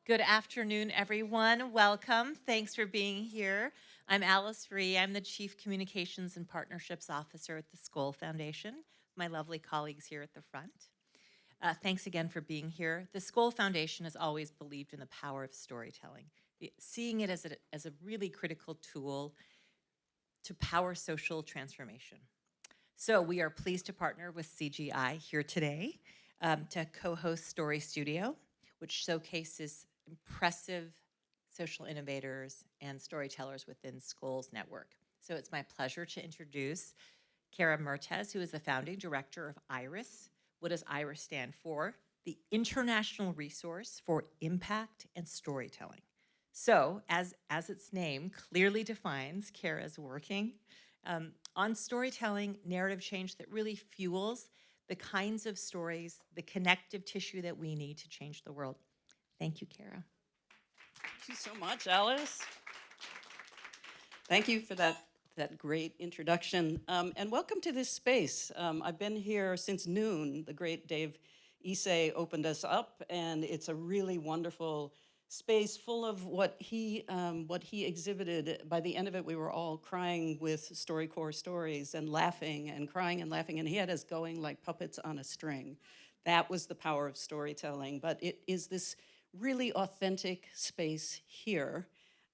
Good afternoon, everyone. Welcome. Thanks for being here. I'm Alice Ree. I'm the Chief Communications and Partnerships Officer at the Skoll Foundation. My lovely colleagues here at the front. Thanks again for being here. The Skoll Foundation has always believed in the power of storytelling, seeing it as a really critical tool to power social transformation. So we are pleased to partner with CGI here today to co-host Story Studio, which showcases impressive social innovators and storytellers within Skoll's network. So it's my pleasure to introduce Cara Mertes, who is the founding director of IRIS. What does IRIS stand for? The International Resource for Impact and Storytelling. So, as its name clearly defines, Cara's working on storytelling, narrative change that really fuels the kinds of stories, the connective tissue that we need to change the world. Thank you, Cara. Thank you so much, Alice. Thank you for that great introduction. And welcome to this space. I've been here since noon. The great Dave Issei opened us up, and it's a really wonderful space full of what he exhibited. By the end of it, we were all crying with StoryCorps stories and laughing and crying and laughing, and he had us going like puppets on a string. That was the power of storytelling, but it is this really authentic space here.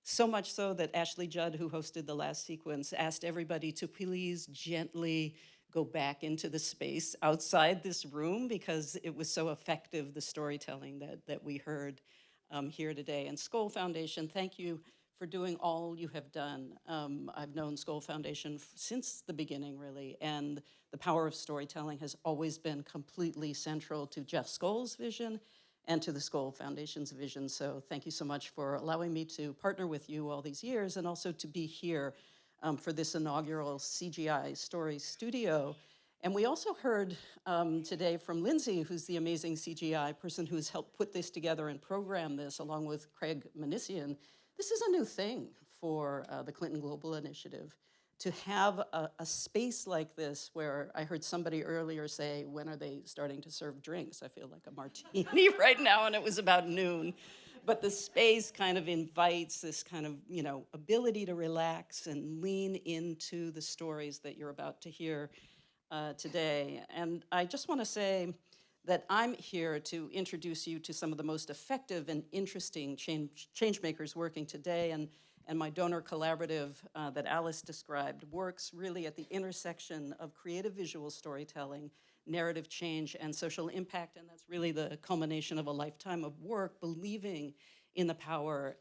So much so that Ashley Judd, who hosted the last sequence, asked everybody to please gently go back into the space outside this room because it was so effective, the storytelling that we heard here today. And Skoll Foundation, thank you for doing all you have done. I've known Skoll Foundation since the beginning, really, and the power of storytelling has always been completely central to Jeff Skoll's vision and to the Skoll Foundation's vision. So thank you so much for allowing me to partner with you all these years and also to be here for this inaugural CGI Story Studio. And we also heard today from Lindsay, who's the amazing CGI person who's helped put this together and program this along with Craig Manissian. This is a new thing for the Clinton Global Initiative. To have a space like this where I heard somebody earlier say, when are they starting to serve drinks? I feel like a martini right now, and it was about noon. But the space kind of invites this kind of, ability to relax and lean into the stories that you're about to hear today. And I just want to say that I'm here to introduce you to some of the most effective and interesting change makers working today. And my donor collaborative that Alice described works really at the intersection of creative visual storytelling, narrative change, and social impact. And that's really the culmination of a lifetime of work, believing in the power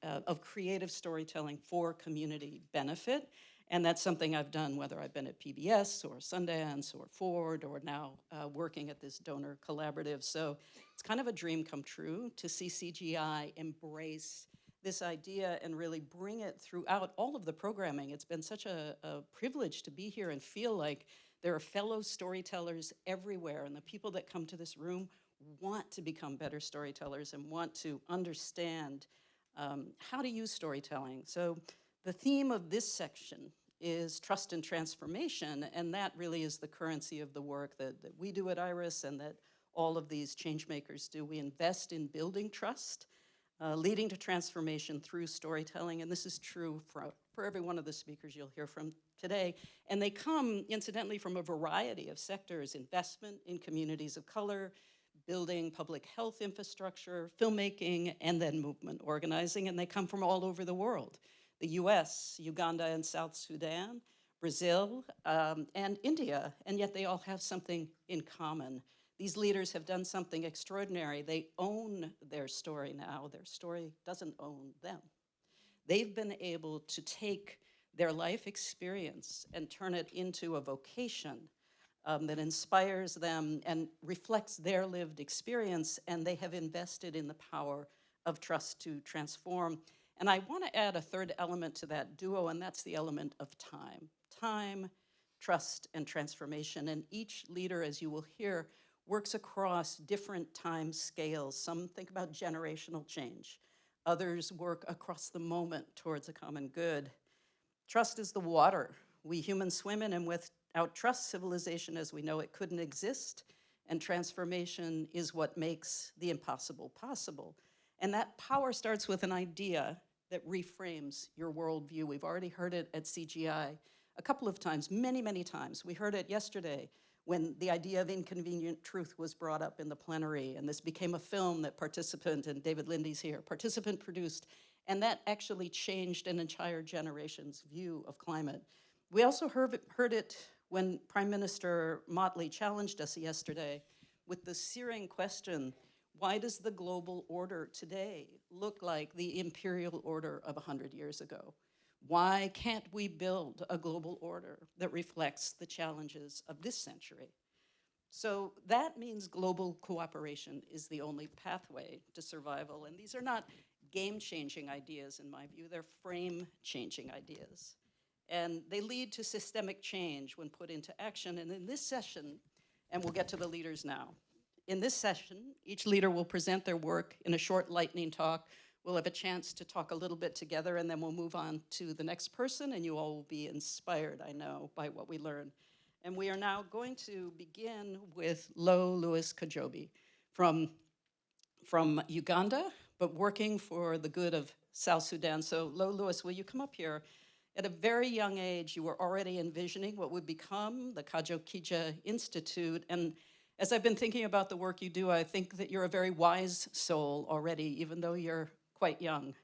of creative storytelling for community benefit. And that's something I've done, whether I've been at PBS or Sundance or Ford or now working at this donor collaborative. So it's kind of a dream come true to see CGI embrace this idea and really bring it throughout all of the programming. It's been such a privilege to be here and feel like there are fellow storytellers everywhere, and the people that come to this room want to become better storytellers and want to understand how to use storytelling. So the theme of this section is trust and transformation, and that really is the currency of the work that we do at IRIS and that all of these change makers do. We invest in building trust, leading to transformation through storytelling, and this is true for every one of the speakers you'll hear from today. And they come, incidentally, from a variety of sectors: investment in communities of color, building public health infrastructure, filmmaking, and then movement organizing, and they come from all over the world: the US, Uganda and South Sudan, Brazil, and India, and yet they all have something in common. These leaders have done something extraordinary. They own their story now. Their story doesn't own them. They've been able to take their life experience and turn it into a vocation that inspires them and reflects their lived experience, and they have invested in the power of trust to transform. And I want to add a third element to that duo, and that's the element of time. Time, trust, and transformation. And each leader, as you will hear, works across different time scales. Some think about generational change. Others work across the moment towards a common good. Trust is the water we humans swim in, and without trust, civilization as we know it couldn't exist. And transformation is what makes the impossible possible. And that power starts with an idea that reframes your worldview. We've already heard it at CGI a couple of times, many, many times. We heard it yesterday when the idea of inconvenient truth was brought up in the plenary, and this became a film that participant, and David Lindy's here, participant produced, and that actually changed an entire generation's view of climate. We also heard it when Prime Minister Motley challenged us yesterday with the searing question, why does the global order today look like the imperial order of 100 years ago? Why can't we build a global order that reflects the challenges of this century? So that means global cooperation is the only pathway to survival. And these are not game-changing ideas, in my view. They're frame-changing ideas. And they lead to systemic change when put into action. And in this session, and we'll get to the leaders now, in this session, each leader will present their work in a short lightning talk. We'll have a chance to talk a little bit together, and then we'll move on to the next person, and you all will be inspired, I know, by what we learn. And we are now going to begin with Lo Lewis Kajobi from Uganda, but working for the good of South Sudan. So Lo Lewis, will you come up here? At a very young age, you were already envisioning what would become the Kajo Kija Institute. And as I've been thinking about the work you do, I think that you're a very wise soul already, even though you're quite young.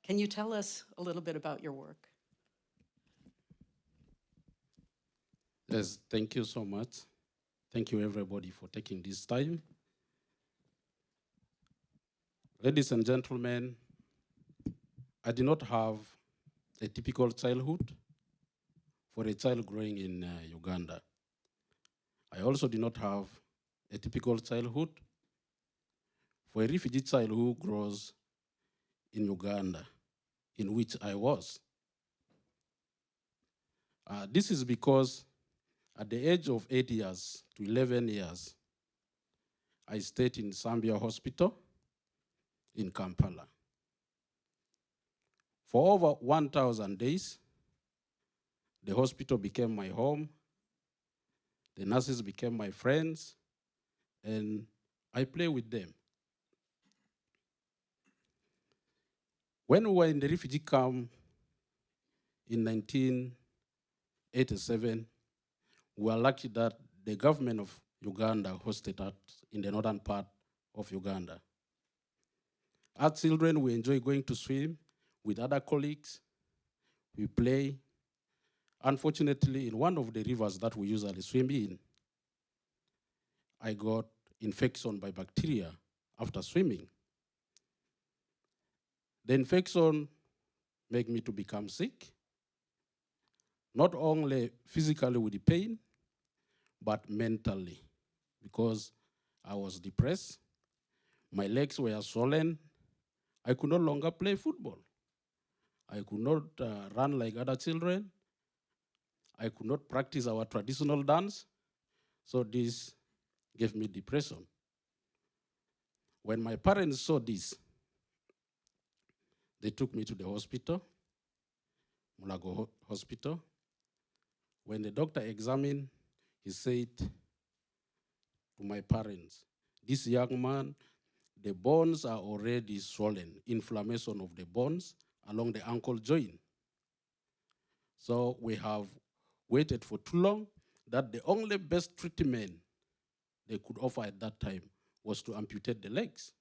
Can you tell us a little bit about your work? Yes, thank you so much. Thank you everybody for taking this time. Ladies and gentlemen, I did not have a typical childhood for a child growing in Uganda. I also did not have a typical childhood for a refugee child who grows in Uganda, in which I was. This is because at the age of 8 years to 11 years, I stayed in Zambia Hospital in Kampala. For over 1,000 days, the hospital became my home, the nurses became my friends, and I play with them. When we were in the refugee camp in 1987, we were lucky that the government of Uganda hosted us in the northern part of Uganda. As children, we enjoy going to swim with other colleagues. We play. Unfortunately, in one of the rivers that we usually swim in, I got infection by bacteria after swimming. The infection made me to become sick, not only physically with the pain, but mentally, because I was depressed, my legs were swollen, I could no longer play football. I could not run like other children. I could not practice our traditional dance. So this gave me depression. When my parents saw this, they took me to the hospital, Mulago Hospital. When the doctor examined, he said to my parents, this young man, the bones are already swollen, inflammation of the bones along the ankle joint. So we have waited for too long that the only best treatment they could offer at that time was to amputate the legs.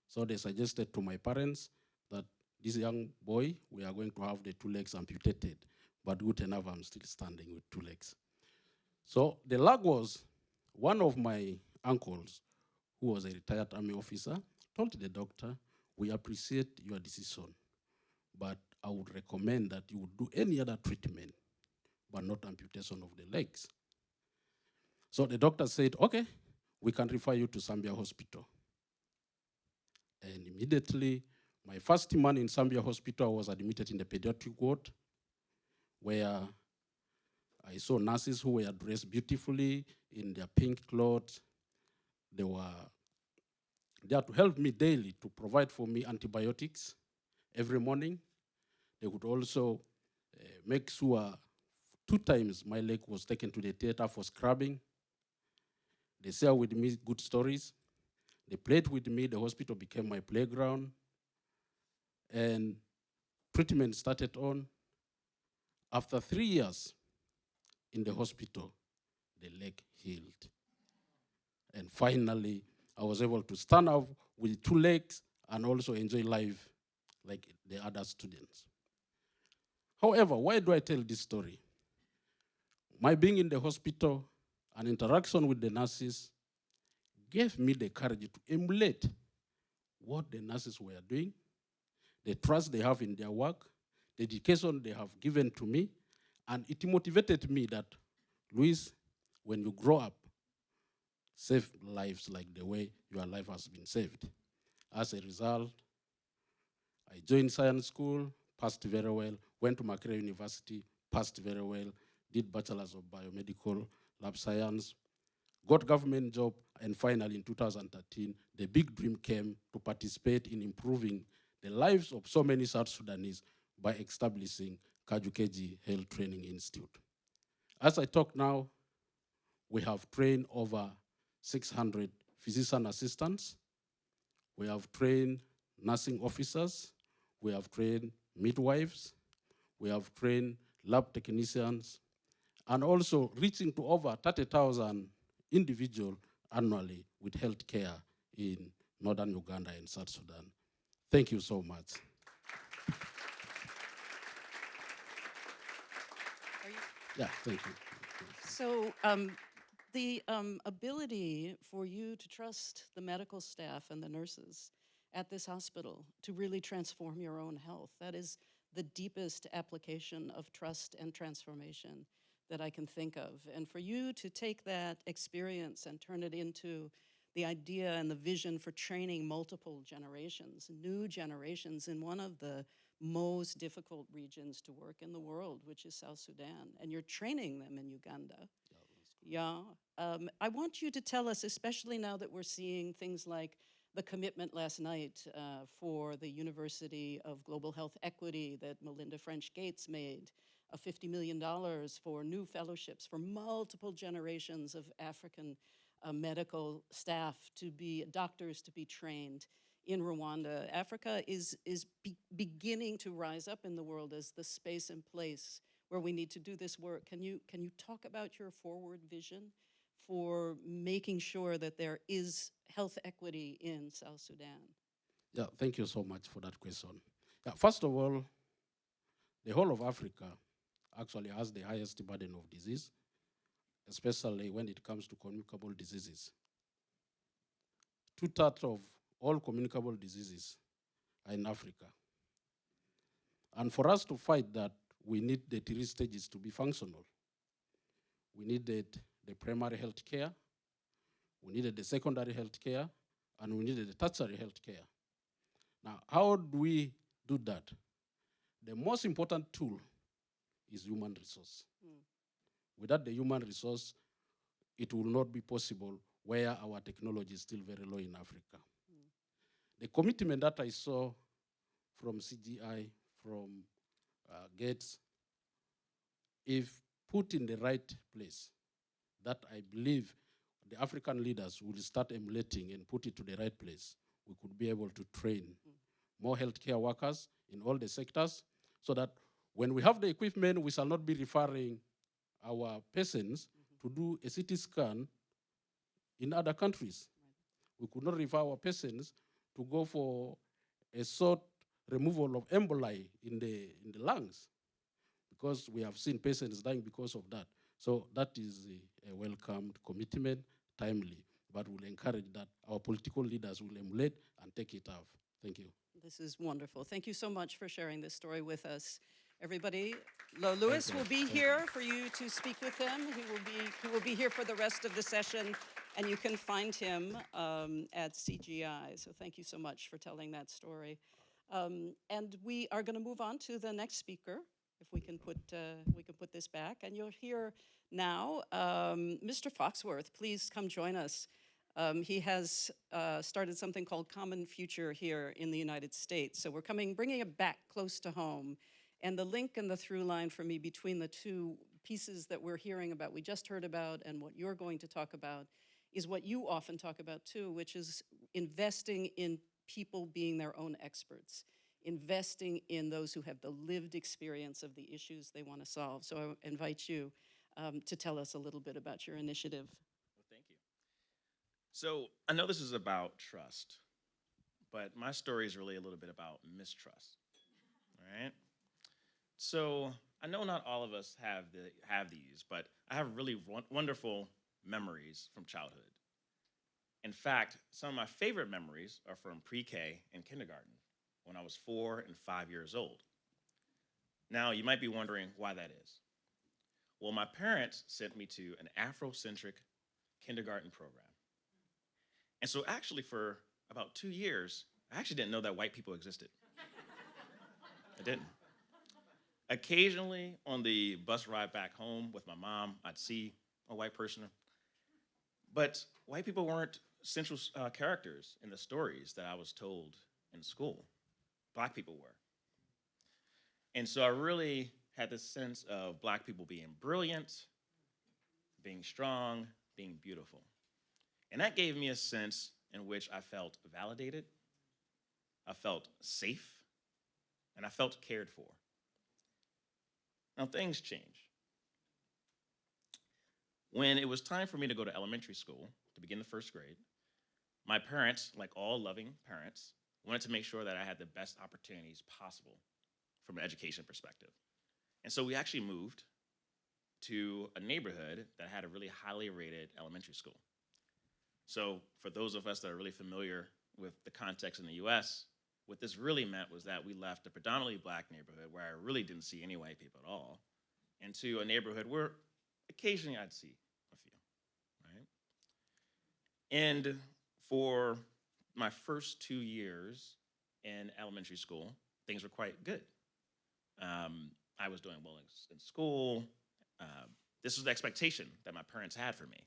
So they suggested to my parents that this young boy, we are going to have the 2 legs amputated, but good enough, I'm still standing with 2 legs. So the luck was one of my uncles, who was a retired army officer, told the doctor, we appreciate your decision, but I would recommend that you would do any other treatment, but not amputation of the legs. So the doctor said, okay, we can refer you to Zambia Hospital. And immediately, my first month in Zambia Hospital, I was admitted in the pediatric ward, where I saw nurses who were dressed beautifully in their pink clothes. They were there to help me daily, to provide for me antibiotics every morning. They would also make sure 2 times my leg was taken to the theater for scrubbing. They share with me good stories. They played with me. The hospital became my playground. And treatment started on. After 3 years in the hospital, the leg healed. And finally, I was able to stand up with 2 legs and also enjoy life like the other students. However, why do I tell this story? My being in the hospital and interaction with the nurses gave me the courage to emulate what the nurses were doing, the trust they have in their work, the dedication they have given to me, and it motivated me that, Luis, when you grow up, save lives like the way your life has been saved. As a result, I joined science school, passed very well, went to Makerere University, passed very well, did bachelor's of biomedical lab science, got government job, and finally in 2013, the big dream came to participate in improving the lives of so many South Sudanese by establishing Kajo Keji Health Training Institute. As I talk now, we have trained over 600 physician assistants. We have trained nursing officers. We have trained midwives. We have trained lab technicians, and also reaching to over 30,000 individuals annually with health care in northern Uganda and South Sudan. Thank you so much. Yeah, thank you. So the ability for you to trust the medical staff and the nurses at this hospital to really transform your own health, that is the deepest application of trust and transformation that I can think of. And for you to take that experience and turn it into the idea and the vision for training multiple generations, new generations in one of the most difficult regions to work in the world, which is South Sudan, and you're training them in Uganda. Yeah. I want you to tell us, especially now that we're seeing things like the commitment last night for the University of Global Health Equity that Melinda French Gates made, $50 million for new fellowships for multiple generations of African medical staff to be, doctors to be trained in Rwanda. Africa is beginning to rise up in the world as the space and place where we need to do this work. Can you talk about your forward vision for making sure that there is health equity in South Sudan? Yeah, thank you so much for that question. Yeah, first of all, the whole of Africa actually has the highest burden of disease, especially when it comes to communicable diseases. 2/3 of all communicable diseases are in Africa. And for us to fight that, we need the 3 stages to be functional. We needed the primary health care, we needed the secondary health care, and we needed the tertiary health care. Now, how do we do that? The most important tool is human resource. Without the human resource, it will not be possible where our technology is still very low in Africa. The commitment that I saw from CGI, from Gates, if put in the right place, that I believe the African leaders will start emulating and put it to the right place, we could be able to train more healthcare workers in all the sectors so that when we have the equipment, we shall not be referring our patients to do a CT scan in other countries. We could not refer our patients to go for a short removal of emboli in the lungs, because we have seen patients dying because of that. So that is a welcomed commitment, timely, but we'll encourage that our political leaders will emulate and take it up. Thank you. This is wonderful. Thank you so much for sharing this story with us. Everybody, Louis will be here for you to speak with him. He will be here for the rest of the session, and you can find him at CGI. So thank you so much for telling that story. And we are going to move on to the next speaker. If we can put this back, and you'll hear now Mr. Foxworth. Please come join us. He has started something called Common Future here in the United States. So we're bringing it back close to home. And the link and the through line for me between the two pieces that we're hearing about, we just heard about, and what you're going to talk about, is what you often talk about too, which is investing in people being their own experts, investing in those who have the lived experience of the issues they want to solve. So I invite you to tell us a little bit about your initiative. Well, thank you. So I know this is about trust, but my story is really a little bit about mistrust. All right. So I know not all of us have these, but I have really wonderful memories from childhood. In fact, some of my favorite memories are from pre-K and kindergarten when I was 4 and 5 years old. Now, you might be wondering why that is. Well, my parents sent me to an Afrocentric kindergarten program. And so actually for about 2 years, I actually didn't know that white people existed. I didn't. Occasionally on the bus ride back home with my mom, I'd see a white person. But white people weren't central characters in the stories that I was told in school. Black people were. And so I really had this sense of Black people being brilliant, being strong, being beautiful. And that gave me a sense in which I felt validated, I felt safe, and I felt cared for. Now, things change. When it was time for me to go to elementary school to begin the first grade, my parents, like all loving parents, wanted to make sure that I had the best opportunities possible from an education perspective. And so we actually moved to a neighborhood that had a really highly rated elementary school. So for those of us that are really familiar with the context in the US, what this really meant was that we left a predominantly Black neighborhood where I really didn't see any white people at all, into a neighborhood where occasionally I'd see a few, right? And for my first 2 years in elementary school, things were quite good. I was doing well in school. This was the expectation that my parents had for me,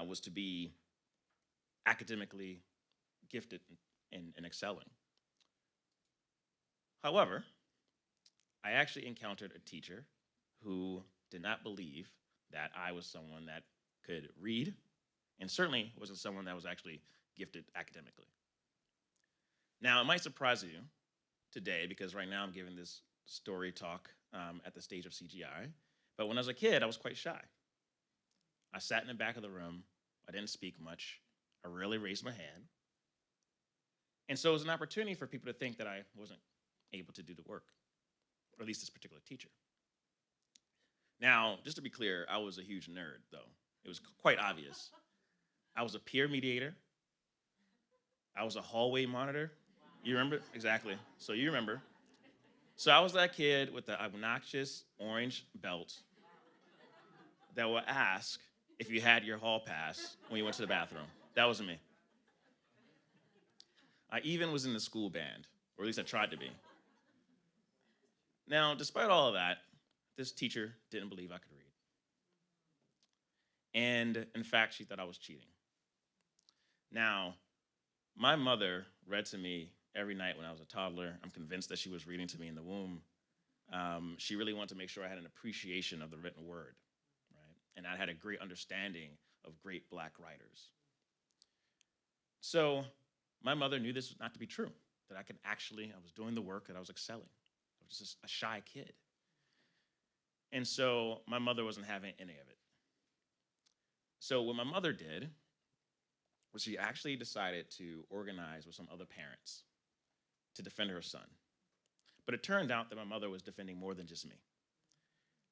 was to be academically gifted and excelling. However, I actually encountered a teacher who did not believe that I was someone that could read, and certainly wasn't someone that was actually gifted academically. Now, it might surprise you today, because right now I'm giving this story talk at the stage of CGI, but when I was a kid, I was quite shy. I sat in the back of the room, I didn't speak much, I rarely raised my hand, and so it was an opportunity for people to think that I wasn't able to do the work, or at least this particular teacher. Now, just to be clear, I was a huge nerd, though. It was quite obvious. I was a peer mediator. I was a hallway monitor. You remember? Exactly. So you remember. So I was that kid with the obnoxious orange belt that would ask if you had your hall pass when you went to the bathroom. That was me. I even was in the school band, or at least I tried to be. Now, despite all of that, this teacher didn't believe I could read. And in fact, she thought I was cheating. Now, my mother read to me every night when I was a toddler. I'm convinced that she was reading to me in the womb. She really wanted to make sure I had an appreciation of the written word, right? And I had a great understanding of great Black writers. So my mother knew this not to be true, that I was doing the work, that I was excelling. I was just a shy kid. And so my mother wasn't having any of it. So what my mother did was she actually decided to organize with some other parents to defend her son. But it turned out that my mother was defending more than just me.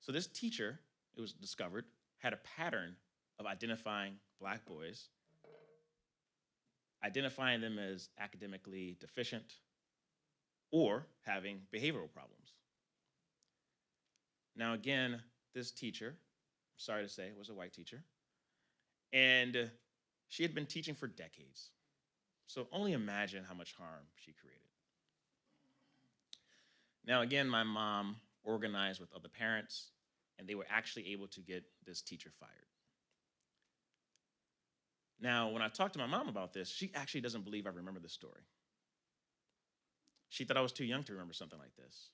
So this teacher, it was discovered, had a pattern of identifying Black boys, identifying them as academically deficient or having behavioral problems. Now again, this teacher, sorry to say, was a white teacher, and she had been teaching for decades. So only imagine how much harm she created. Now again, my mom organized with other parents, and they were actually able to get this teacher fired. Now, when I talked to my mom about this, she actually doesn't believe I remember this story. She thought I was too young to remember something like this.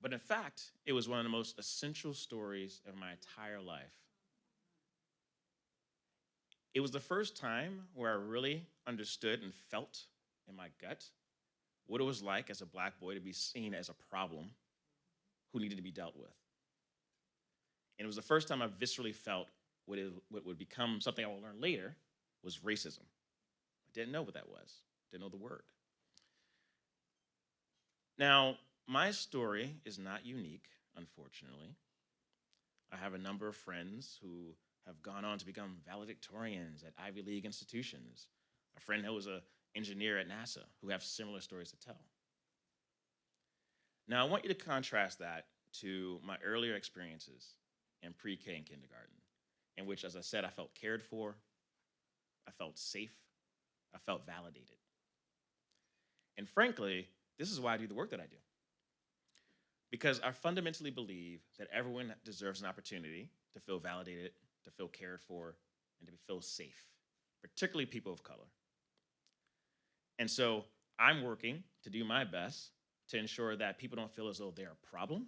But in fact, it was one of the most essential stories of my entire life. it was the first time where I really understood and felt in my gut what it was like as a Black boy to be seen as a problem who needed to be dealt with. And it was the first time I viscerally felt what would become something I will learn later was racism. I didn't know what that was, didn't know the word. Now, my story is not unique, unfortunately. I have a number of friends who have gone on to become valedictorians at Ivy League institutions. A friend who was an engineer at NASA who have similar stories to tell. Now, I want you to contrast that to my earlier experiences in pre-K and kindergarten, in which, as I said, I felt cared for, I felt safe, I felt validated. And frankly, this is why I do the work that I do. Because I fundamentally believe that everyone deserves an opportunity to feel validated, to feel cared for, and to feel safe, particularly people of color. And so I'm working to do my best to ensure that people don't feel as though they're a problem,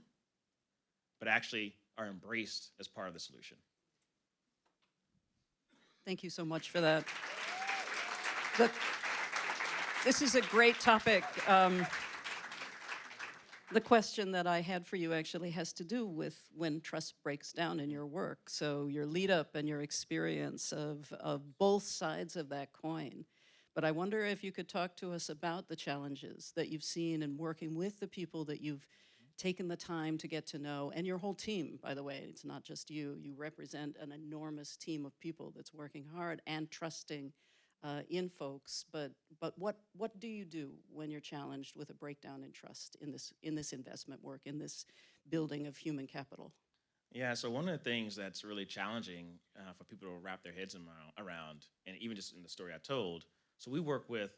but actually are embraced as part of the solution. Thank you so much for that. This is a great topic. The question that I had for you actually has to do with when trust breaks down in your work. So your lead up and your experience of both sides of that coin. But I wonder if you could talk to us about the challenges that you've seen in working with the people that you've taken the time to get to know, and your whole team, by the way. It's not just you. You represent an enormous team of people that's working hard and trusting in folks. But what do you do when you're challenged with a breakdown in trust in this investment work, in this building of human capital? Yeah, so one of the things that's really challenging for people to wrap their heads around, and even just in the story I told, so we work with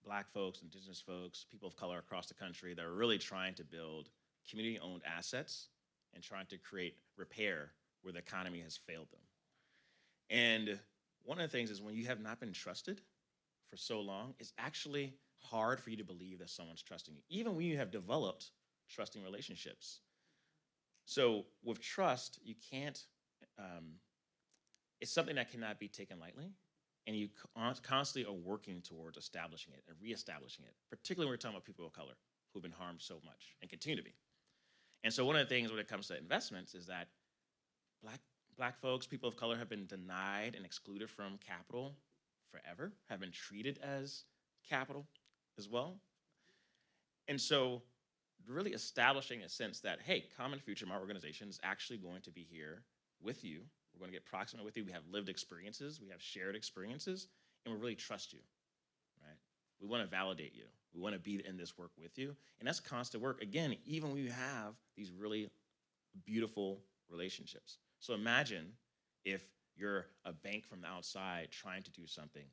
Black folks, Indigenous folks, people of color across the country that are really trying to build community-owned assets and trying to create repair where the economy has failed them. And one of the things is when you have not been trusted for so long, it's actually hard for you to believe that someone's trusting you, even when you have developed trusting relationships. So with trust, you can't, it's something that cannot be taken lightly, and you constantly are working towards establishing it and reestablishing it, particularly when we're talking about people of color who've been harmed so much and continue to be. And so one of the things when it comes to investments is that Black folks, people of color have been denied and excluded from capital forever, have been treated as capital as well. And so really establishing a sense that, hey, Common Future, my organization, is actually going to be here with you. We're going to get proximate with you. We have lived experiences. We have shared experiences. And we really trust you, right? We want to validate you. We want to be in this work with you. And that's constant work, again, even when you have these really beautiful relationships. So imagine if you're a bank from the outside trying to do something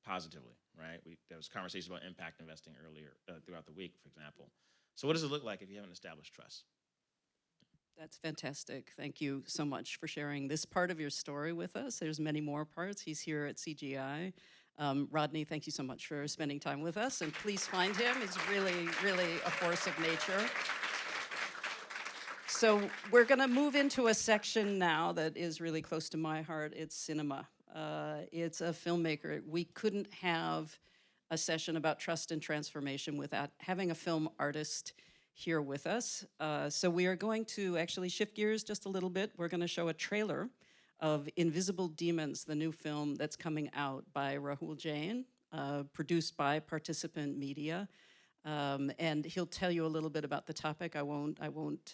positively, right? There was conversation about impact investing earlier throughout the week, for example. So what does it look like if you haven't established trust? That's fantastic. Thank you so much for sharing this part of your story with us. There's many more parts. He's here at CGI. Rodney, thank you so much for spending time with us, and please find him. He's really, really a force of nature. So we're going to move into a section now that is really close to my heart. It's cinema. It's a filmmaker. We couldn't have a session about trust and transformation without having a film artist here with us. So we are going to actually shift gears just a little bit. We're going to show a trailer of Invisible Demons, the new film that's coming out by Rahul Jain, produced by Participant Media. And he'll tell you a little bit about the topic. I won't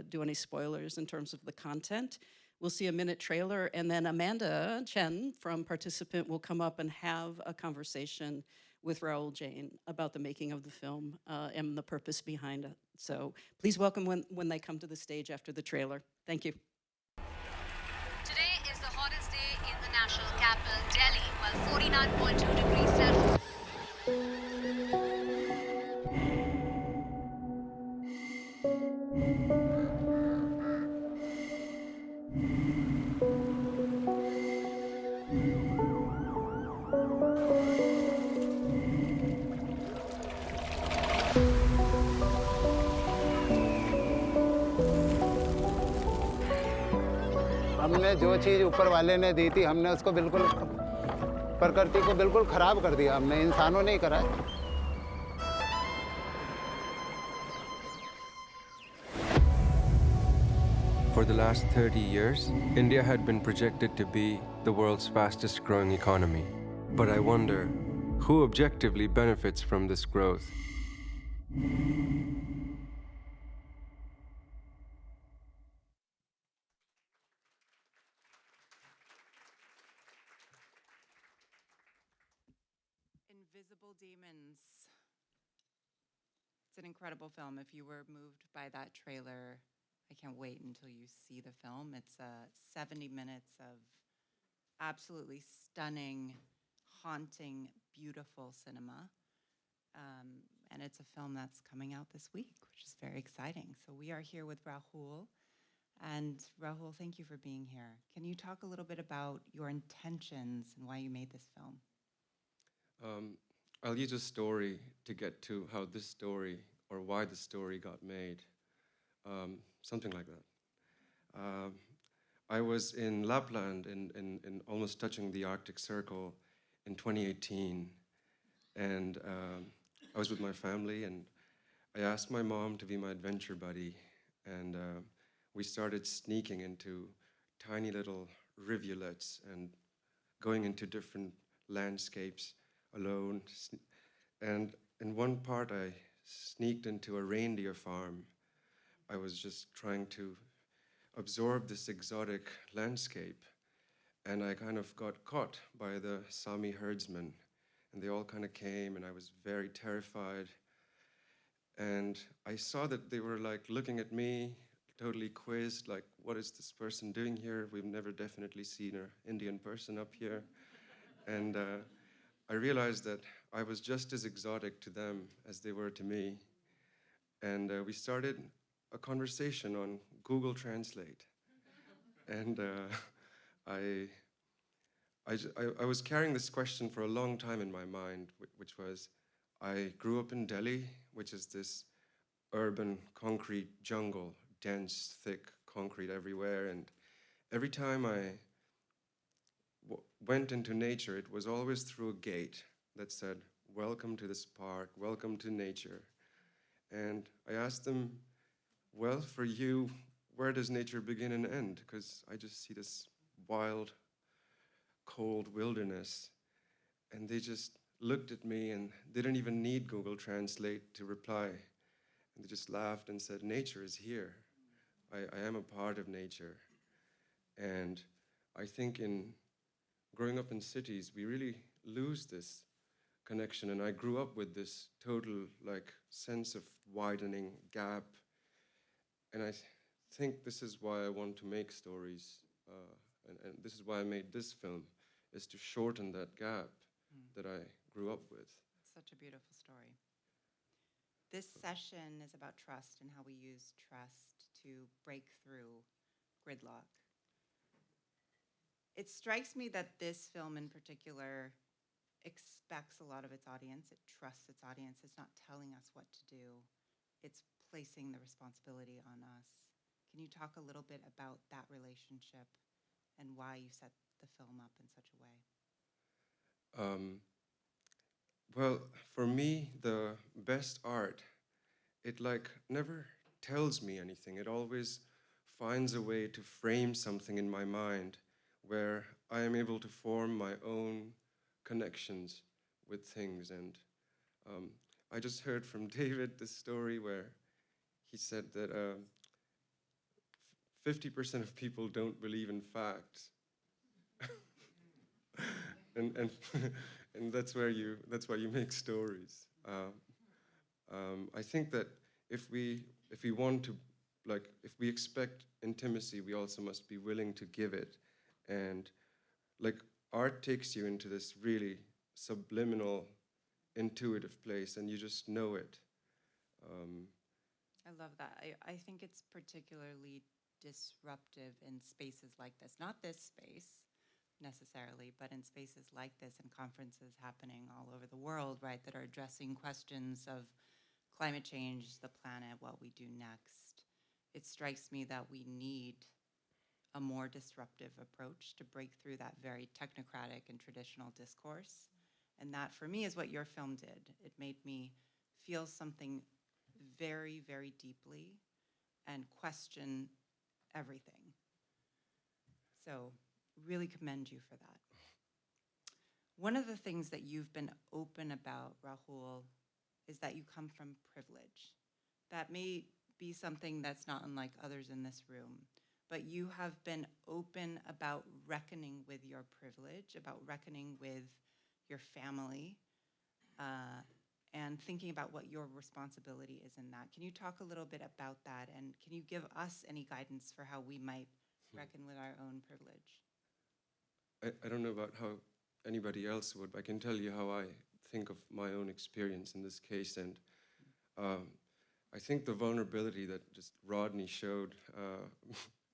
do any spoilers in terms of the content. We'll see a minute trailer, and then Amanda Chen from Participant will come up and have a conversation with Rahul Jain about the making of the film and the purpose behind it. So please welcome when they come to the stage after the trailer. Thank you. Today is the hottest day in the national capital, Delhi, while 49.2 degrees Celsius. हमने जो चीज़ ऊपर वाले ने दी थी हमने उसको बिल्कुल प्रकृति को बिल्कुल खराब कर दिया हमने इंसानों ने ही करा है For the last 30 years, India had been projected to be the world's fastest growing economy. But I wonder, who objectively benefits from this growth? Invisible Demons. It's an incredible film. If you were moved by that trailer, I can't wait until you see the film. It's 70 minutes of absolutely stunning, haunting, beautiful cinema. And it's a film that's coming out this week, which is very exciting. So we are here with Rahul. And Rahul, thank you for being here. Can you talk a little bit about your intentions and why you made this film? I'll use a story to get to how this story, or why the story got made. Something like that. I was in Lapland, in almost touching the Arctic Circle in 2018. And I was with my family, and I asked my mom to be my adventure buddy. And we started sneaking into tiny little rivulets and going into different landscapes alone. And in one part, I sneaked into a reindeer farm. I was just trying to absorb this exotic landscape. And I kind of got caught by the Sami herdsmen. And they all kind of came, and I was very terrified. And I saw that they were like looking at me, totally quizzed, like, what is this person doing here? We've never definitely seen an Indian person up here. And I realized that I was just as exotic to them as they were to me. And we started a conversation on Google Translate. And I was carrying this question for a long time in my mind, which was, I grew up in Delhi, which is this urban concrete jungle, dense, thick concrete everywhere. And every time I went into nature, it was always through a gate that said, welcome to this park, welcome to nature. And I asked them, well, for you, where does nature begin and end? Because I just see this wild, cold wilderness. And they just looked at me, and they didn't even need Google Translate to reply. And they just laughed and said, nature is here. I am a part of nature. And I think in growing up in cities, we really lose this connection. And I grew up with this total sense of widening gap. And I think this is why I want to make stories. And this is why I made this film, is to shorten that gap that I grew up with. It's such a beautiful story. This session is about trust and how we use trust to break through gridlock. It strikes me that this film in particular expects a lot of its audience. It trusts its audience. It's not telling us what to do. It's placing the responsibility on us. Can you talk a little bit about that relationship and why you set the film up in such a way? Well, for me, the best art, it never tells me anything. It always finds a way to frame something in my mind where I am able to form my own connections with things. And I just heard from David this story where he said that 50% of people don't believe in facts. and that's why you make stories. I think that if we want to, if we expect intimacy, we also must be willing to give it. And art takes you into this really subliminal, intuitive place, and you just know it. I love that. I think it's particularly disruptive in spaces like this. Not this space necessarily, but in spaces like this and conferences happening all over the world, right, that are addressing questions of climate change, the planet, what we do next. It strikes me that we need a a more disruptive approach to break through that very technocratic and traditional discourse. And that, for me, is what your film did. It made me feel something very, very deeply and question everything. So, really commend you for that. One of the things that you've been open about, Rahul, is that you come from privilege. That may be something that's not unlike others in this room, but you have been open about reckoning with your privilege, about reckoning with your family, and thinking about what your responsibility is in that. Can you talk a little bit about that, and can you give us any guidance for how we might reckon with our own privilege? I don't know about how anybody else would, but I can tell you how I think of my own experience in this case. And I think the vulnerability that just Rodney showed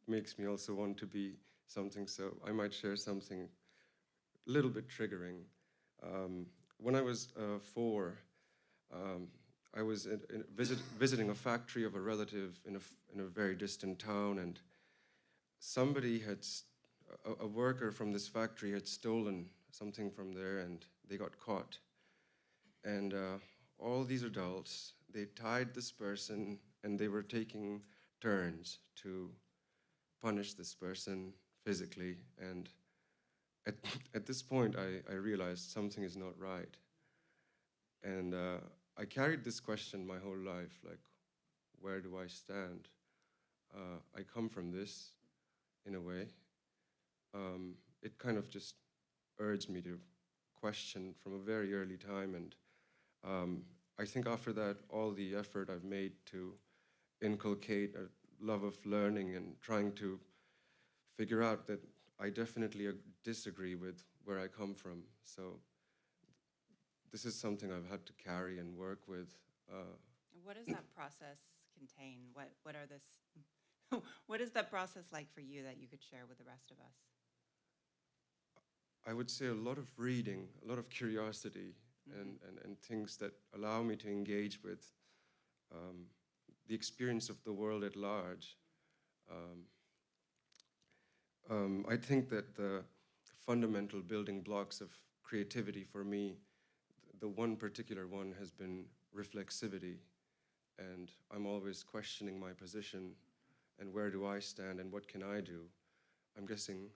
makes me also want to be something. So I might share something a little bit triggering. When I was 4, I was visiting a factory of a relative in a very distant town, and somebody had, a worker from this factory had stolen something from there, and they got caught. And all these adults, they tied this person, and they were taking turns to punish this person physically. And at this point, I realized something is not right. And I carried this question my whole life, like, where do I stand? I come from this, in a way. It kind of just urged me to question from a very early time. And I think after that, all the effort I've made to inculcate a love of learning and trying to figure out that I definitely disagree with where I come from. So this is something I've had to carry and work with. What does that process contain? What are this? What is that process like for you that you could share with the rest of us? I would say a lot of reading, a lot of curiosity, and things that allow me to engage with the experience of the world at large. I think that the fundamental building blocks of creativity for me, the one particular one has been reflexivity. And I'm always questioning my position and where do I stand and what can I do. I'm guessing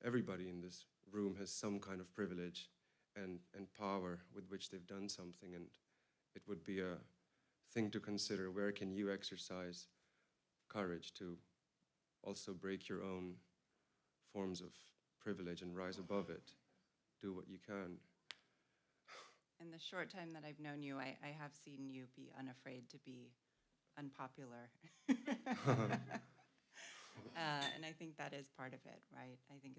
everybody in this room has some kind of privilege and power with which they've done something, and it would be a thing to consider. Where can you exercise courage to also break your own forms of privilege and rise above it? Do what you can. In the short time that I've known you, I have seen you be unafraid to be unpopular. And I think that is part of it, right? I think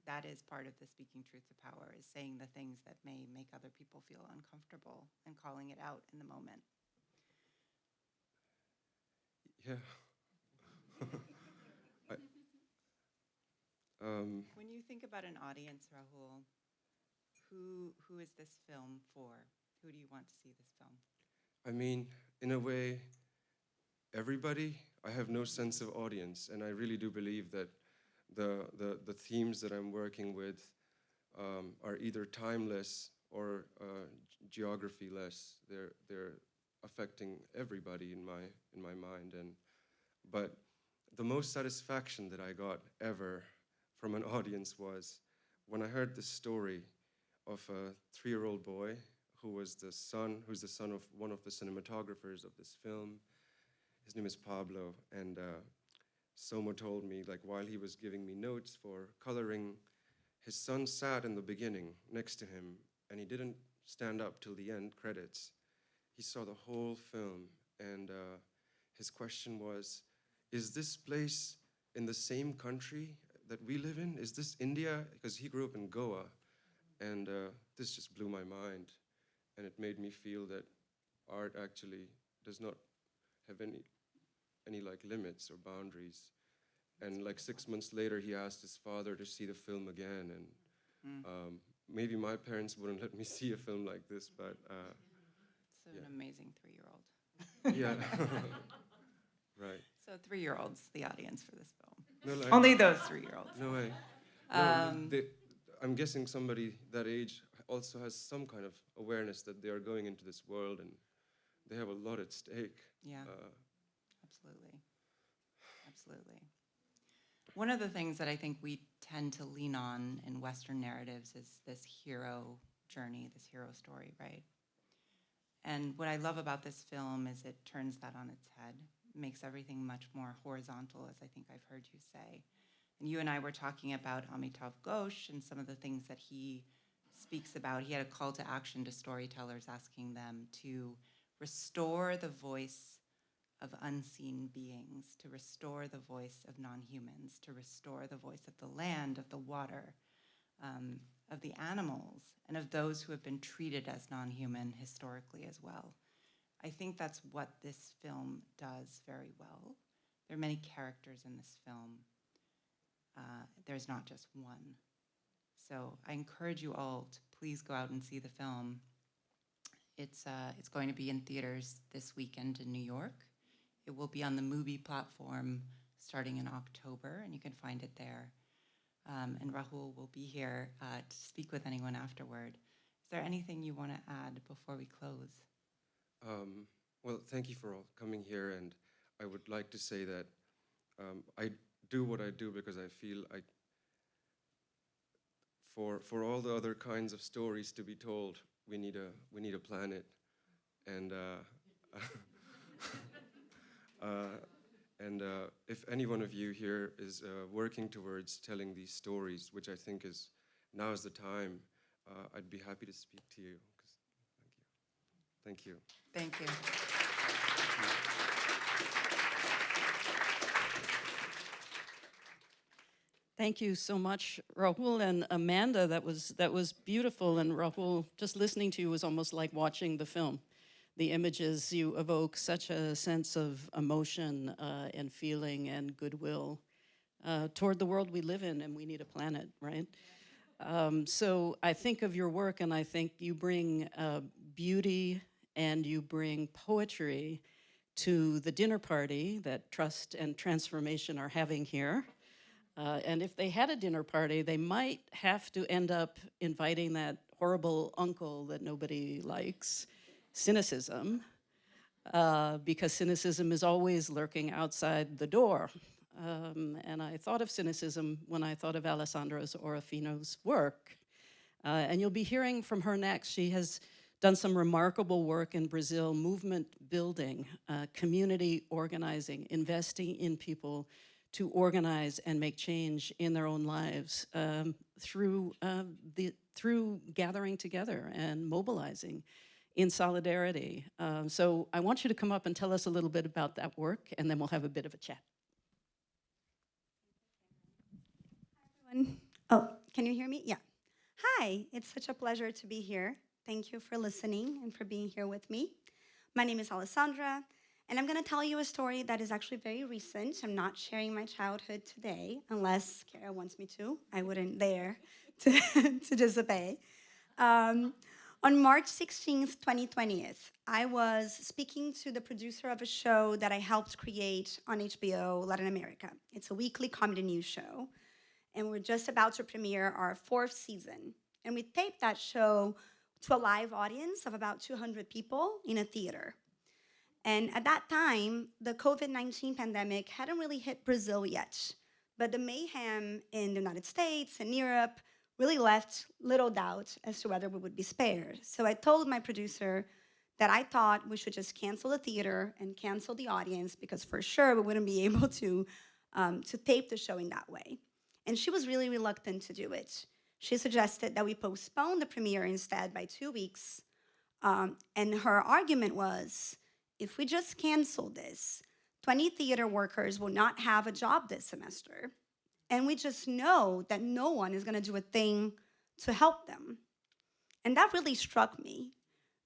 that is part of the speaking truth to power, is saying the things that may make other people feel uncomfortable and calling it out in the moment. Yeah. When you think about an audience, Rahul, who is this film for? Who do you want to see this film? I mean, in a way, everybody. I have no sense of audience, and I really do believe that the themes that I'm working with are either timeless or geography-less. They're affecting everybody in my mind. But the most satisfaction that I got ever from an audience was when I heard the story of a 3-year-old boy who's the son of one of the cinematographers of this film. His name is Pablo, and Soma told me, like, while he was giving me notes for coloring, his son sat in the beginning next to him, and he didn't stand up till the end credits. He saw the whole film, and his question was, is this place in the same country that we live in? Is this India? Because he grew up in Goa, and this just blew my mind, and it made me feel that art actually does not have any like limits or boundaries. And like 6 months later, he asked his father to see the film again, and maybe my parents wouldn't let me see a film like this, but So yeah. An amazing 3-year-old. Yeah. Right. So 3-year-olds, the audience for this film. No, like, Only those 3-year-olds. no way. No, I'm guessing somebody that age also has some kind of awareness that they are going into this world and they have a lot at stake. Yeah, absolutely. Absolutely. One of the things that I think we tend to lean on in Western narratives is this hero journey, this hero story, right? And what I love about this film is it turns that on its head, makes everything much more horizontal, as I think I've heard you say. And you and I were talking about Amitav Ghosh and some of the things that he speaks about. He had a call to action to storytellers asking them to restore the voice of unseen beings, to restore the voice of non-humans, to restore the voice of the land, of the water, of the animals, and of those who have been treated as non-human historically as well. I think that's what this film does very well. There are many characters in this film. There's not just one. So I encourage you all to please go out and see the film. It's going to be in theaters this weekend in New York. It will be on the Mubi platform starting in October, and you can find it there. And Rahul will be here to speak with anyone afterward. Is there anything you want to add before we close? Well, thank you for all coming here, and I would like to say that I do what I do because I feel for all the other kinds of stories to be told, we need a planet, and if any one of you here is working towards telling these stories, which I think is now is the time, I'd be happy to speak to you. Thank you. Thank you. Thank you so much, Rahul and Amanda. That was beautiful. And Rahul, just listening to you was almost like watching the film. The images, you evoke such a sense of emotion and feeling and goodwill toward the world we live in, and we need a planet, right? So I think of your work, and I think you bring beauty and you bring poetry to the dinner party that Trust and Transformation are having here. And if they had a dinner party, they might have to end up inviting that horrible uncle that nobody likes, cynicism, because cynicism is always lurking outside the door. And I thought of cynicism when I thought of Alessandra's Orofino's work. And you'll be hearing from her next. She has done some remarkable work in Brazil, movement building, community organizing, investing in people to organize and make change in their own lives through gathering together and mobilizing in solidarity. So I want you to come up and tell us a little bit about that work, and then we'll have a bit of a chat. Hi, everyone. Oh, can you hear me? Yeah. Hi, it's such a pleasure to be here. Thank you for listening and for being here with me. My name is Alessandra, and I'm going to tell you a story that is actually very recent. I'm not sharing my childhood today, unless Cara wants me to. I wouldn't dare to disobey. On March 16th, 2020, I was speaking to the producer of a show that I helped create on HBO Latin America. It's a weekly comedy news show, and we're just about to premiere our 4th season. And we taped that show to a live audience of about 200 people in a theater. And at that time, the COVID-19 pandemic hadn't really hit Brazil yet, but the mayhem in the United States and Europe really left little doubt as to whether we would be spared. So I told my producer that I thought we should just cancel the theater and cancel the audience because for sure we wouldn't be able to tape the show in that way. And she was really reluctant to do it. She suggested that we postpone the premiere instead by 2 weeks. And her argument was, if we just cancel this, 20 theater workers will not have a job this semester. And we just know that no one is going to do a thing to help them. And that really struck me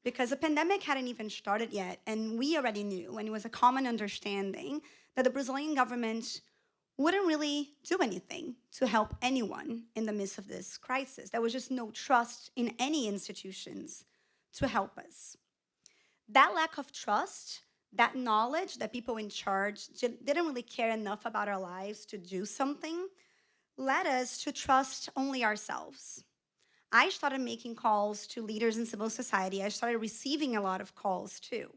because the pandemic hadn't even started yet. And we already knew, and it was a common understanding, that the Brazilian government wouldn't really do anything to help anyone in the midst of this crisis. There was just no trust in any institutions to help us. That lack of trust That knowledge that people in charge didn't really care enough about our lives to do something led us to trust only ourselves. I started making calls to leaders in civil society. I started receiving a lot of calls too.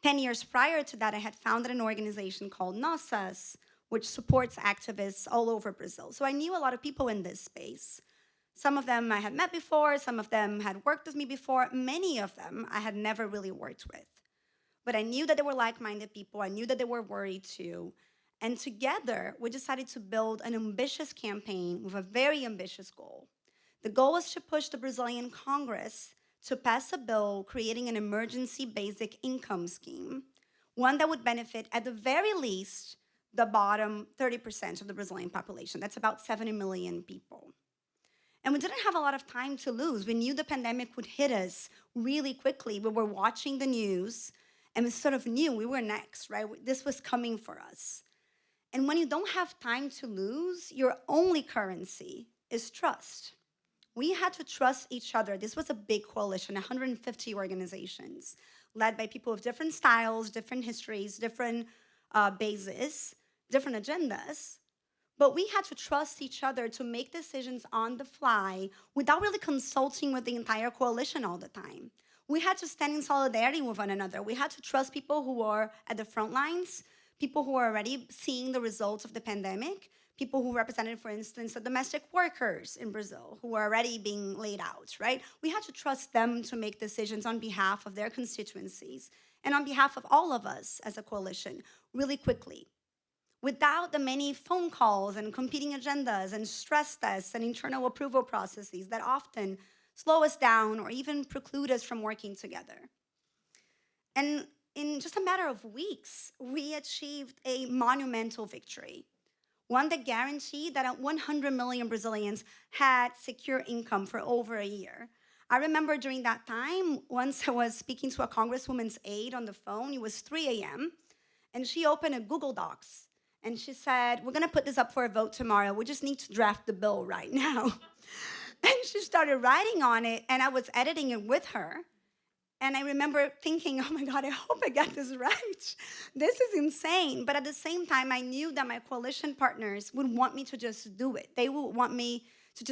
10 years prior to that, I had founded an organization called NOSSAS, which supports activists all over Brazil. So I knew a lot of people in this space. Some of them I had met before, some of them had worked with me before, many of them I had never really worked with. But I knew that they were like-minded people, I knew that they were worried too. And together, we decided to build an ambitious campaign with a very ambitious goal. The goal was to push the Brazilian Congress to pass a bill creating an emergency basic income scheme, one that would benefit, at the very least, the bottom 30% of the Brazilian population. That's about 70 million people. And we didn't have a lot of time to lose. We knew the pandemic would hit us really quickly. We were watching the news, and we sort of knew we were next, right? This was coming for us. And when you don't have time to lose, your only currency is trust. We had to trust each other. This was a big coalition, 150 organizations, led by people of different styles, different histories, different bases, different agendas. But we had to trust each other to make decisions on the fly without really consulting with the entire coalition all the time. We had to stand in solidarity with one another. We had to trust people who are at the front lines, people who are already seeing the results of the pandemic, people who represented, for instance, the domestic workers in Brazil who are already being laid out, right? We had to trust them to make decisions on behalf of their constituencies and on behalf of all of us as a coalition really quickly, without the many phone calls and competing agendas and stress tests and internal approval processes that often slow us down or even preclude us from working together. And in just a matter of weeks, we achieved a monumental victory, one that guaranteed that 100 million Brazilians had secure income for over a year. I remember during that time, once I was speaking to a congresswoman's aide on the phone, it was 3 a.m., and she opened a Google Docs, and she said, "We're gonna put this up for a vote tomorrow. We just need to draft the bill right now." And she started writing on it, and I was editing it with her. And I remember thinking, oh my God, I hope I get this right. This is insane. But at the same time, I knew that my coalition partners would want me to just do it. They would want me to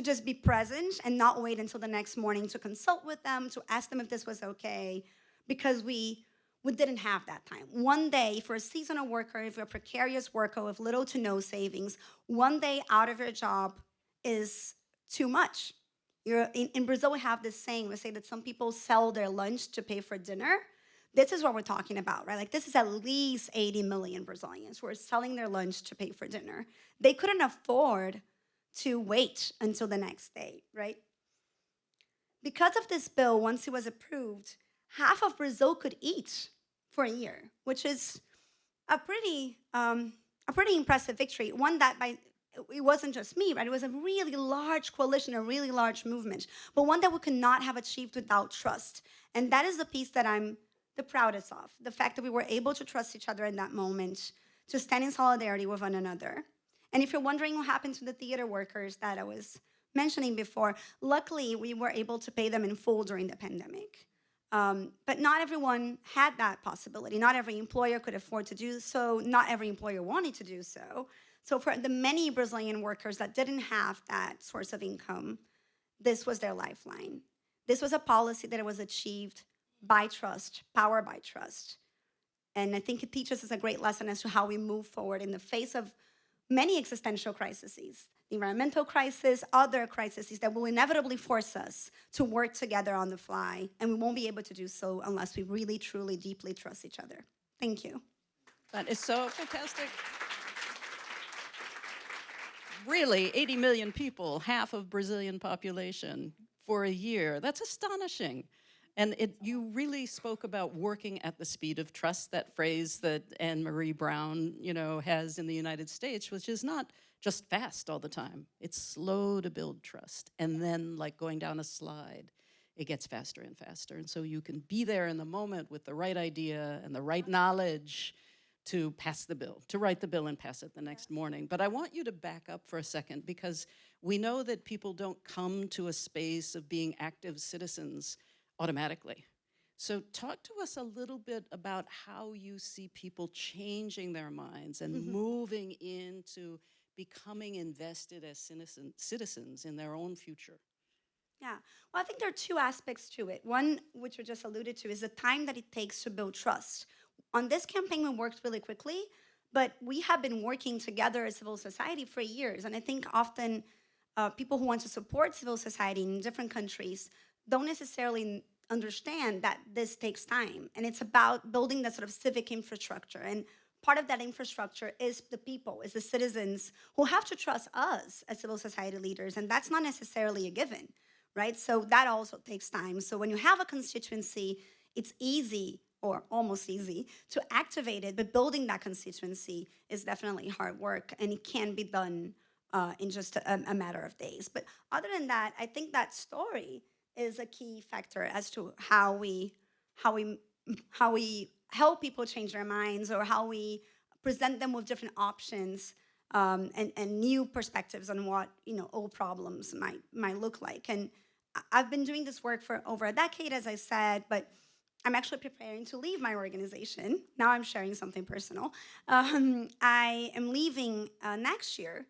just be present and not wait until the next morning to consult with them, to ask them if this was okay, because we didn't have that time. One day for a seasonal worker, if you're a precarious worker with little to no savings, one day out of your job is too much. In Brazil, we have this saying, we say that some people sell their lunch to pay for dinner. This is what we're talking about, right? Like, this is at least 80 million Brazilians who are selling their lunch to pay for dinner. They couldn't afford to wait until the next day, right? Because of this bill, once it was approved, half of Brazil could eat for a year, which is a pretty impressive victory. One that it wasn't just me, right? It was a really large coalition, a really large movement, but one that we could not have achieved without trust. And that is the piece that I'm the proudest of, the fact that we were able to trust each other in that moment, to stand in solidarity with one another. And if you're wondering what happened to the theater workers that I was mentioning before, luckily we were able to pay them in full during the pandemic. But not everyone had that possibility. Not every employer could afford to do so. Not every employer wanted to do so. So for the many Brazilian workers that didn't have that source of income, this was their lifeline. This was a policy that was achieved by trust, powered by trust. And I think it teaches us a great lesson as to how we move forward in the face of many existential crises, the environmental crisis, other crises that will inevitably force us to work together on the fly. And we won't be able to do so unless we really, truly, deeply trust each other. Thank you. That is so fantastic. Really, 80 million people, half of Brazilian population for a year. That's astonishing. And you really spoke about working at the speed of trust, that phrase that Anne Marie Brown, has in the United States, which is not just fast all the time. It's slow to build trust. And then, like going down a slide, it gets faster and faster. And so you can be there in the moment with the right idea and the right knowledge to pass the bill, to write the bill and pass it the next morning. But I want you to back up for a second, because we know that people don't come to a space of being active citizens automatically. So talk to us a little bit about how you see people changing their minds and moving into becoming invested as citizens in their own future. Yeah. Well, I think there are two aspects to it. One, which we just alluded to, is the time that it takes to build trust. On this campaign, we worked really quickly, but we have been working together as civil society for years. And I think often people who want to support civil society in different countries don't necessarily understand that this takes time. And it's about building that sort of civic infrastructure. And part of that infrastructure is the people, is the citizens who have to trust us as civil society leaders. And that's not necessarily a given, right? So that also takes time. So when you have a constituency, it's easy or almost easy to activate it, but building that constituency is definitely hard work, and it can be done in just a matter of days. But other than that, I think that story is a key factor as to how we help people change their minds, or how we present them with different options and new perspectives on what old problems might look like. And I've been doing this work for over a decade, as I said, but I'm actually preparing to leave my organization. Now I'm sharing something personal. I am leaving next year.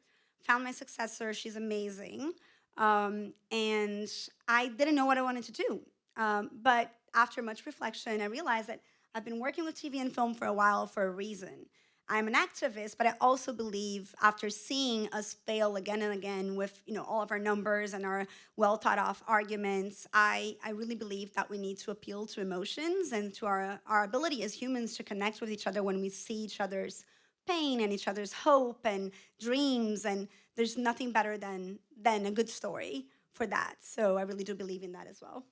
Found my successor. She's amazing. And I didn't know what I wanted to do. But after much reflection, I realized that I've been working with TV and film for a while for a reason. I'm an activist, but I also believe, after seeing us fail again and again with all of our numbers and our well thought of arguments, I really believe that we need to appeal to emotions and to our ability as humans to connect with each other when we see each other's pain and each other's hope and dreams. And there's nothing better than a good story for that. So I really do believe in that as well.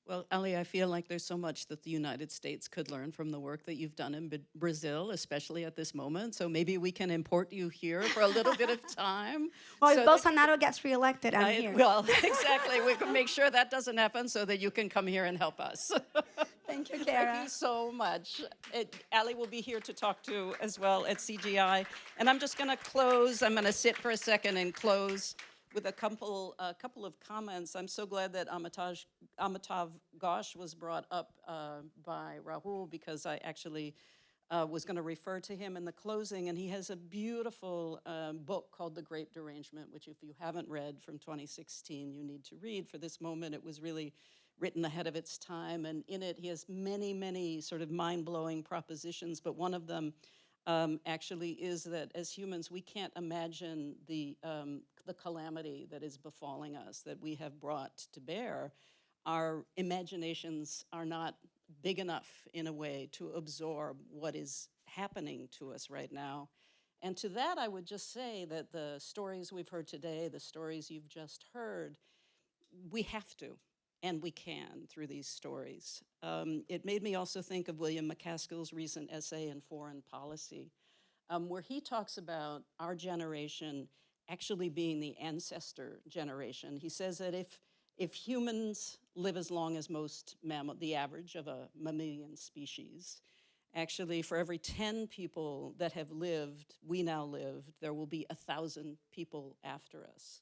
Well, Ali, I feel like there's so much that the United States could learn from the work that you've done in Brazil, especially at this moment. So maybe we can import you here for a little bit of time. Well, so if Bolsonaro gets reelected, I'm here. Well, exactly. We can make sure that doesn't happen so that you can come here and help us. Thank you, Cara. Thank you so much. Ali will be here to talk to as well at CGI. And I'm just going to close. I'm going to sit for a second and close with a couple of comments. I'm so glad that Amitav Ghosh was brought up by Rahul, because I actually was going to refer to him in the closing, and he has a beautiful book called The Great Derangement, which if you haven't read, from 2016, you need to read. For this moment, it was really written ahead of its time, and in it he has many, many sort of mind-blowing propositions, but one of them actually is that as humans, we can't imagine the calamity that is befalling us, that we have brought to bear. Our imaginations are not big enough, in a way, to absorb what is happening to us right now. And to that, I would just say that the stories we've heard today, the stories you've just heard, we have to, and we can, through these stories. It made me also think of William McCaskill's recent essay in Foreign Policy, where he talks about our generation actually being the ancestor generation. He says that if humans live as long as most mammals, the average of a mammalian species, actually for every 10 people that have lived, we now lived, there will be 1,000 people after us.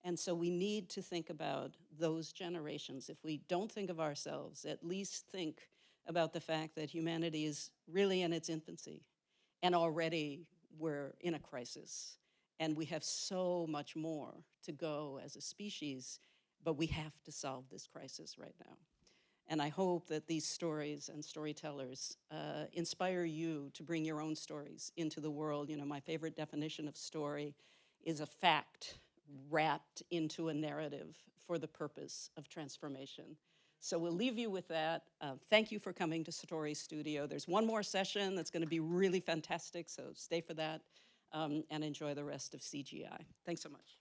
And so we need to think about those generations. If we don't think of ourselves, at least think about the fact that humanity is really in its infancy, and already we're in a crisis. And we have so much more to go as a species, but we have to solve this crisis right now. And I hope that these stories and storytellers inspire you to bring your own stories into the world. My favorite definition of story is a fact wrapped into a narrative for the purpose of transformation. So we'll leave you with that. Thank you for coming to Story Studio. There's one more session that's going to be really fantastic, so stay for that and enjoy the rest of CGI. Thanks so much.